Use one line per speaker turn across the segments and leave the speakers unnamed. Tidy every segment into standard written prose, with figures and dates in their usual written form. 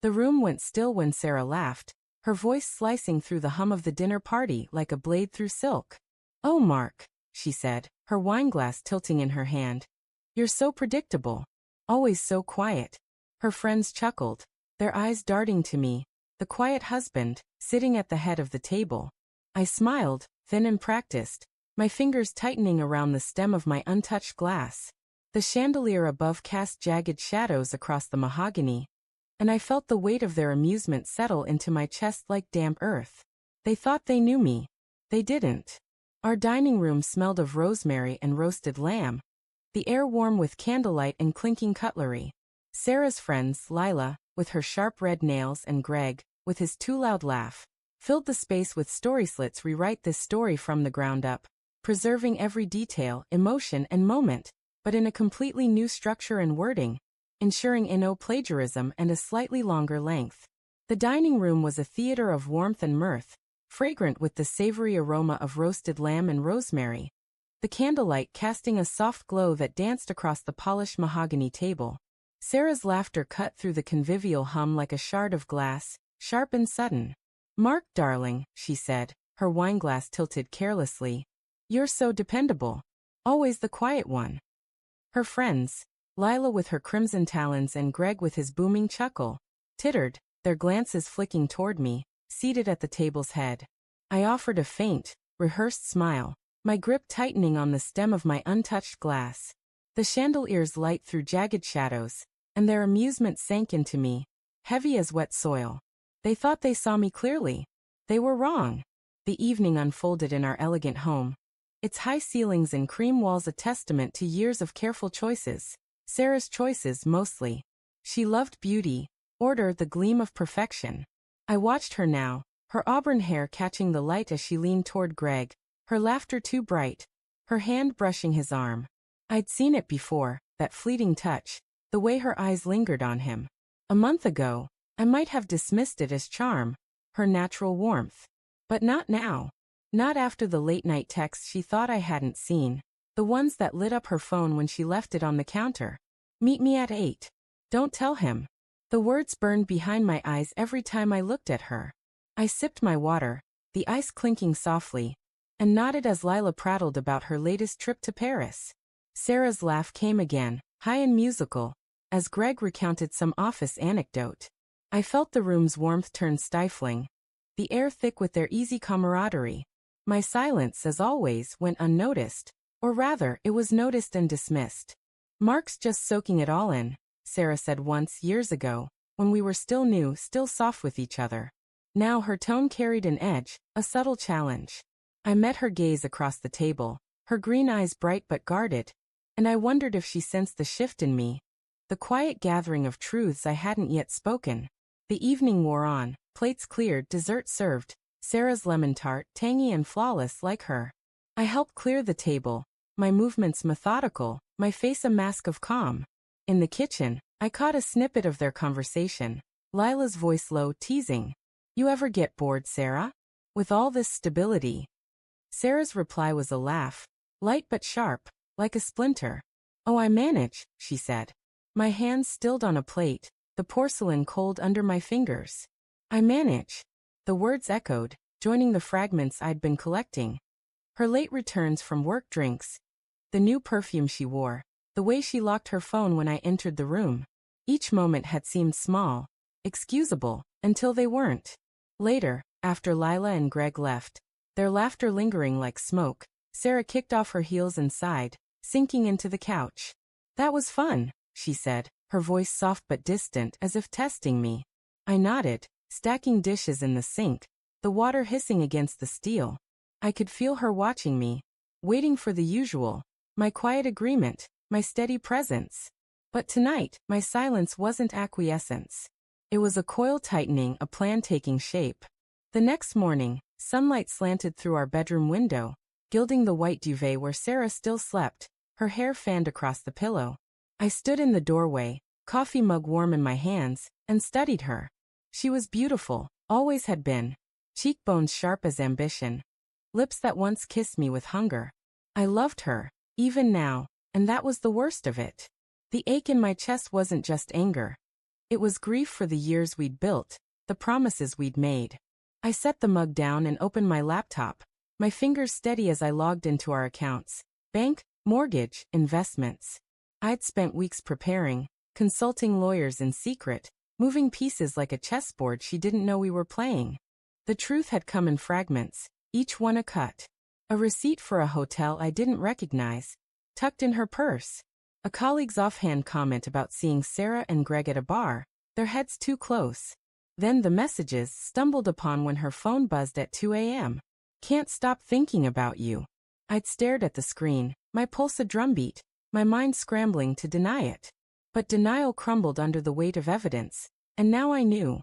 The room went still when Sarah laughed, her voice slicing through the hum of the dinner party like a blade through silk. "Oh, Mark," she said, her wineglass tilting in her hand. "You're so predictable. Always so quiet." Her friends chuckled, their eyes darting to me, the quiet husband, sitting at the head of the table. I smiled, thin and practiced, my fingers tightening around the stem of my untouched glass. The chandelier above cast jagged shadows across the mahogany, and I felt the weight of their amusement settle into my chest like damp earth. They thought they knew me. They didn't. Our dining room smelled of rosemary and roasted lamb, the air warm with candlelight and clinking cutlery. Sarah's friends, Lila, with her sharp red nails, and Greg, with his too loud laugh, filled the space with story slits. Rewrite this story from the ground up, preserving every detail, emotion, and moment, but in a completely new structure and wording, ensuring no plagiarism and a slightly longer length. The dining room was a theater of warmth and mirth, fragrant with the savory aroma of roasted lamb and rosemary, the candlelight casting a soft glow that danced across the polished mahogany table. Sarah's laughter cut through the convivial hum like a shard of glass, sharp and sudden. "Mark, darling," she said, her wineglass tilted carelessly. "You're so dependable. Always the quiet one." Her friends, Lila with her crimson talons and Greg with his booming chuckle, tittered, their glances flicking toward me, seated at the table's head. I offered a faint, rehearsed smile, my grip tightening on the stem of my untouched glass. The chandeliers light through jagged shadows, and their amusement sank into me, heavy as wet soil. They thought they saw me clearly. They were wrong. The evening unfolded in our elegant home, its high ceilings and cream walls a testament to years of careful choices. Sarah's choices mostly. She loved beauty, order, the gleam of perfection. I watched her now, her auburn hair catching the light as she leaned toward Greg, her laughter too bright, her hand brushing his arm. I'd seen it before, that fleeting touch, the way her eyes lingered on him. A month ago, I might have dismissed it as charm, her natural warmth. But not now. Not after the late-night texts she thought I hadn't seen, the ones that lit up her phone when she left it on the counter. "Meet me at 8. Don't tell him." The words burned behind my eyes every time I looked at her. I sipped my water, the ice clinking softly, and nodded as Lila prattled about her latest trip to Paris. Sarah's laugh came again, high and musical, as Greg recounted some office anecdote. I felt the room's warmth turn stifling, the air thick with their easy camaraderie. My silence, as always, went unnoticed, or rather, it was noticed and dismissed. "Mark's just soaking it all in," Sarah said once years ago, when we were still new, still soft with each other. Now her tone carried an edge, a subtle challenge. I met her gaze across the table, her green eyes bright but guarded, and I wondered if she sensed the shift in me, the quiet gathering of truths I hadn't yet spoken. The evening wore on, plates cleared, dessert served, Sarah's lemon tart tangy and flawless like her. I helped clear the table, my movements methodical, my face a mask of calm. In the kitchen, I caught a snippet of their conversation, Lila's voice low, teasing. "You ever get bored, Sarah? With all this stability?" Sarah's reply was a laugh, light but sharp, like a splinter. "Oh, I manage," she said. My hands stilled on a plate, the porcelain cold under my fingers. "I manage." The words echoed, joining the fragments I'd been collecting. Her late returns from work drinks, the new perfume she wore, the way she locked her phone when I entered the room. Each moment had seemed small, excusable, until they weren't. Later, after Lila and Greg left, their laughter lingering like smoke, Sarah kicked off her heels and sighed, sinking into the couch. "That was fun," she said, her voice soft but distant as if testing me. I nodded, stacking dishes in the sink, the water hissing against the steel. I could feel her watching me, waiting for the usual, my quiet agreement, my steady presence. But tonight, my silence wasn't acquiescence. It was a coil tightening, a plan taking shape. The next morning, sunlight slanted through our bedroom window, gilding the white duvet where Sarah still slept, her hair fanned across the pillow. I stood in the doorway, coffee mug warm in my hands, and studied her. She was beautiful, always had been, cheekbones sharp as ambition, lips that once kissed me with hunger. I loved her, even now, and that was the worst of it. The ache in my chest wasn't just anger. It was grief for the years we'd built, the promises we'd made. I set the mug down and opened my laptop, my fingers steady as I logged into our accounts. Bank, mortgage, investments. I'd spent weeks preparing, consulting lawyers in secret, moving pieces like a chessboard she didn't know we were playing. The truth had come in fragments, each one a cut. A receipt for a hotel I didn't recognize, tucked in her purse. A colleague's offhand comment about seeing Sarah and Greg at a bar, their heads too close. Then the messages stumbled upon when her phone buzzed at 2 a.m. Can't stop thinking about you. I'd stared at the screen, my pulse a drumbeat, my mind scrambling to deny it. But denial crumbled under the weight of evidence, and now I knew.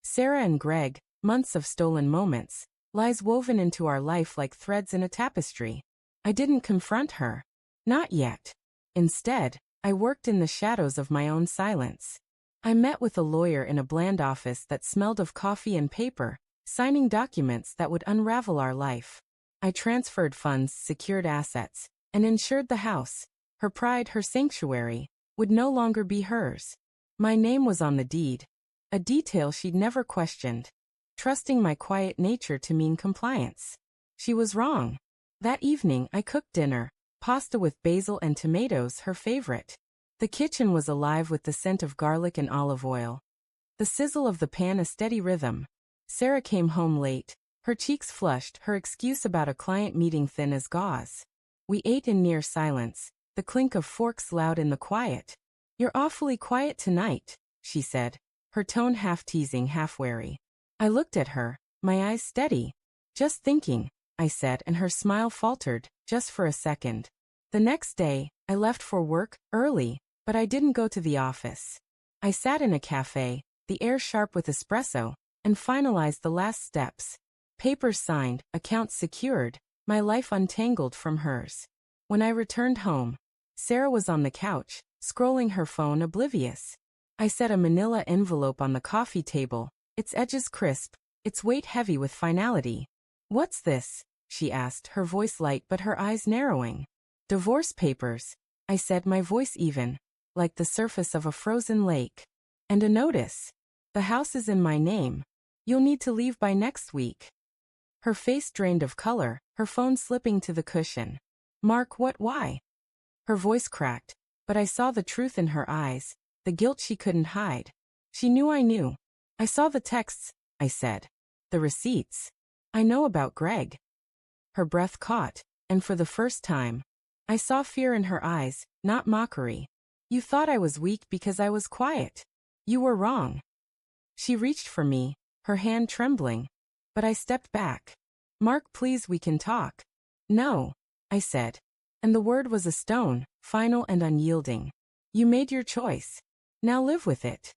Sarah and Greg, months of stolen moments, lies woven into our life like threads in a tapestry. I didn't confront her. Not yet. Instead, I worked in the shadows of my own silence. I met with a lawyer in a bland office that smelled of coffee and paper, signing documents that would unravel our life. I transferred funds, secured assets, and ensured the house, her pride, her sanctuary, would no longer be hers. My name was on the deed, a detail she'd never questioned, trusting my quiet nature to mean compliance. She was wrong. That evening I cooked dinner, pasta with basil and tomatoes, her favorite. The kitchen was alive with the scent of garlic and olive oil. The sizzle of the pan a steady rhythm. Sarah came home late, her cheeks flushed, her excuse about a client meeting thin as gauze. We ate in near silence, the clink of forks loud in the quiet. You're awfully quiet tonight, she said, her tone half teasing, half wary. I looked at her, my eyes steady. Just thinking, I said, and her smile faltered, just for a second. The next day, I left for work, early, but I didn't go to the office. I sat in a cafe, the air sharp with espresso, and finalized the last steps. Papers signed, accounts secured, my life untangled from hers. When I returned home, Sarah was on the couch, scrolling her phone, oblivious. I set a manila envelope on the coffee table, its edges crisp, its weight heavy with finality. What's this? She asked, her voice light but her eyes narrowing. Divorce papers, I said, my voice even, like the surface of a frozen lake. And a notice. The house is in my name. You'll need to leave by next week. Her face drained of color, her phone slipping to the cushion. Mark, what, why? Her voice cracked, but I saw the truth in her eyes, the guilt she couldn't hide. She knew I knew. I saw the texts, I said. The receipts. I know about Greg. Her breath caught, and for the first time, I saw fear in her eyes, not mockery. You thought I was weak because I was quiet. You were wrong. She reached for me, her hand trembling, but I stepped back. Mark, please, we can talk. No, I said, and the word was a stone, final and unyielding. You made your choice. Now live with it.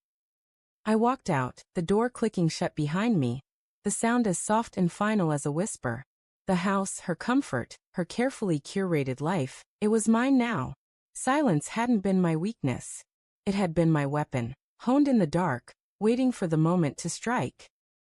I walked out, the door clicking shut behind me, the sound as soft and final as a whisper. The house, her comfort, her carefully curated life, it was mine now. Silence hadn't been my weakness. It had been my weapon, honed in the dark, waiting for the moment to strike.